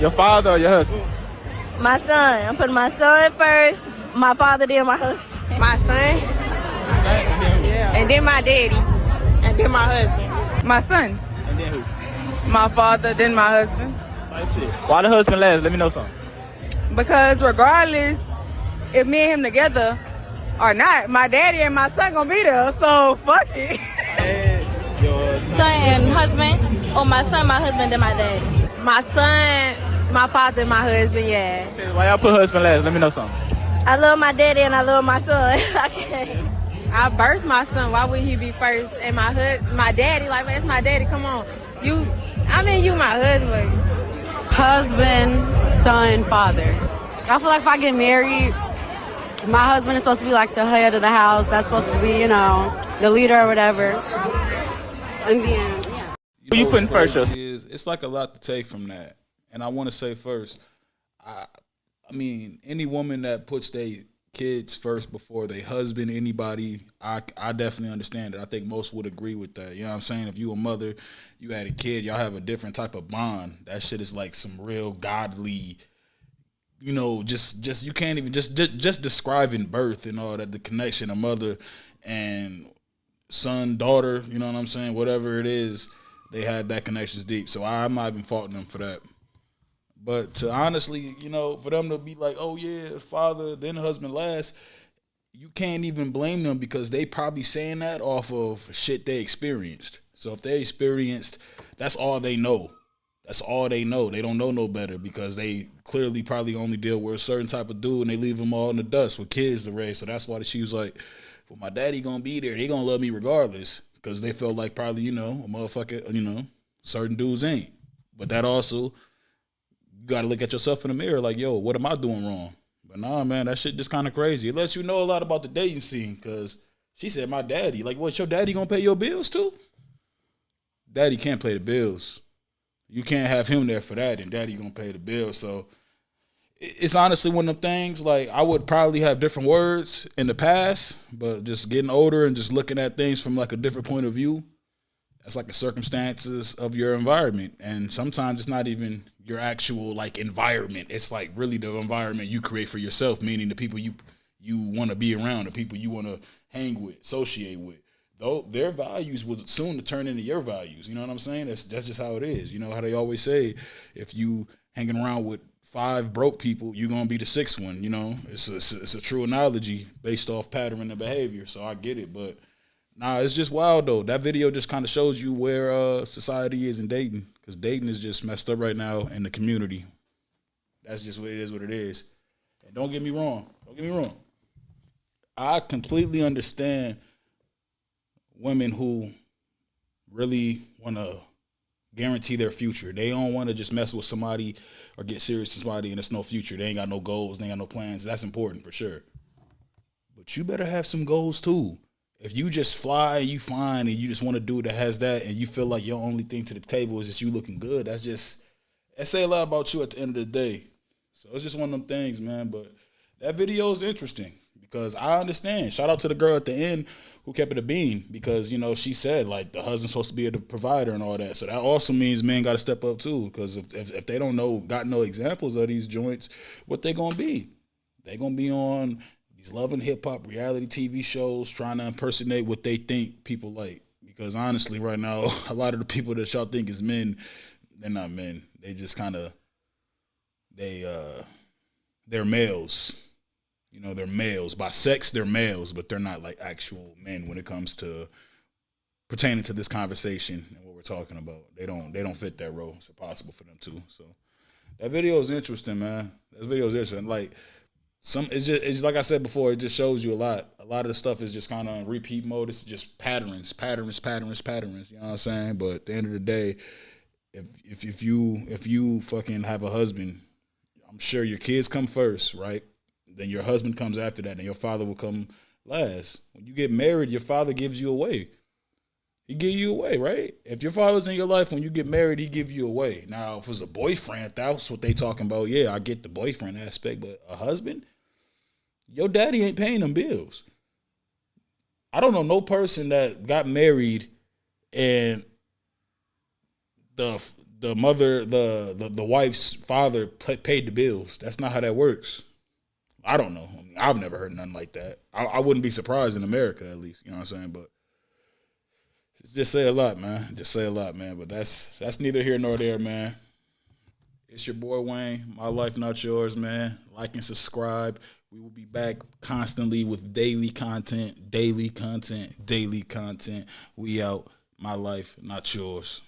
Your father or your husband? My son. I'm putting my son first. My father, then my husband. My son. Yeah. And then my daddy. And then my husband. My son. And then who? My father, then my husband. Type shit. Why the husband last? Let me know something. Because regardless if me and him together or not, my daddy and my son gonna be there. So fuck it. And your Son and husband. Or my son, my husband, then my daddy. My son, my father, my husband, yeah. Okay, why y'all put husband last? Let me know something. I love my daddy and I love my son. I can't. I birthed my son. Why wouldn't he be first? And my daddy, like, that's my daddy. Come on. You my husband. Husband, son, father. I feel like if I get married, my husband is supposed to be like the head of the house. That's supposed to be, the leader or whatever. And then, yeah. Who you putting first, It's like a lot to take from that. And I want to say first, I mean, any woman that puts their kids first before their husband, anybody, I definitely understand it. I think most would agree with that. You know what I'm saying? If you a mother, you had a kid, y'all have a different type of bond. That shit is like some real godly, just you can't even just describing birth and all that, the connection of mother and son, daughter, you know what I'm saying? Whatever it is, they had that connection's deep. So I'm not even faulting them for that. But to honestly, for them to be like, oh yeah, father, then husband last, you can't even blame them because they probably saying that off of shit they experienced. So if they experienced, that's all they know. That's all they know. They don't know no better because they clearly probably only deal with a certain type of dude and they leave them all in the dust with kids to raise. So that's why she was like, well, my daddy gonna be there. He gonna love me regardless because they felt like probably, a motherfucker, certain dudes ain't. But that also, you got to look at yourself in the mirror like, yo, what am I doing wrong? But nah, man, that shit just kind of crazy. It lets you know a lot about the dating scene because she said, my daddy. Like, what, your daddy going to pay your bills too? Daddy can't pay the bills. You can't have him there for that and daddy going to pay the bills. So it's honestly one of them things, like, I would probably have different words in the past, but just getting older and just looking at things from like a different point of view, that's like the circumstances of your environment. And sometimes it's not even your actual like environment. It's like really the environment you create for yourself, meaning the people you want to be around, the people you want to hang with, associate with. Though their values will soon to turn into your values. You know what I'm saying? That's just how it is. You know how they always say, if you hanging around with 5 broke people, you're gonna be the 6th one. It's a true analogy based off pattern and behavior. So I get it, but nah, it's just wild though. That video just kind of shows you where society is in dating, because dating is just messed up right now in the community. That's just what it is. And don't get me wrong. I completely understand women who really want to guarantee their future. They don't want to just mess with somebody or get serious with somebody and it's no future. They ain't got no goals. They ain't got no plans. That's important for sure. But you better have some goals too. If you just fly and you fine and you just want to do that has that and you feel like your only thing to the table is just you looking good, that say a lot about you at the end of the day. So it's just one of them things, man. But that video is interesting because I understand. Shout out to the girl at the end who kept it a bean because, she said like the husband's supposed to be the provider and all that. So that also means men got to step up too, because if they don't got no examples of these joints, what they going to be? They going to be on these Love and Hip Hop reality TV shows trying to impersonate what they think people like. Because honestly, right now, a lot of the people that y'all think is men, they're not men. They just kind of, they're males. They're males. By sex, they're males, but they're not like actual men when it comes to pertaining to this conversation and what we're talking about. They don't fit that role. It's impossible for them to. So that video is interesting, man. That video is interesting. Like, it's like I said before, it just shows you a lot. A lot of the stuff is just kind of on repeat mode. It's just patterns. You know what I'm saying? But at the end of the day, if you fucking have a husband, I'm sure your kids come first, right? Then your husband comes after that, and your father will come last. When you get married, your father gives you away. He give you away, right? If your father's in your life, when you get married, he give you away. Now, if it's a boyfriend, if that's what they talking about, yeah, I get the boyfriend aspect. But a husband, your daddy ain't paying them bills. I don't know no person that got married and the mother, the wife's father paid the bills. That's not how that works. I don't know. I've never heard nothing like that. I wouldn't be surprised in America, at least. You know what I'm saying? But just say a lot, man. Just say a lot, man. But that's neither here nor there, man. It's your boy Wayne. My life, not yours, man. Like and subscribe. We will be back constantly with daily content. We out. My life, not yours.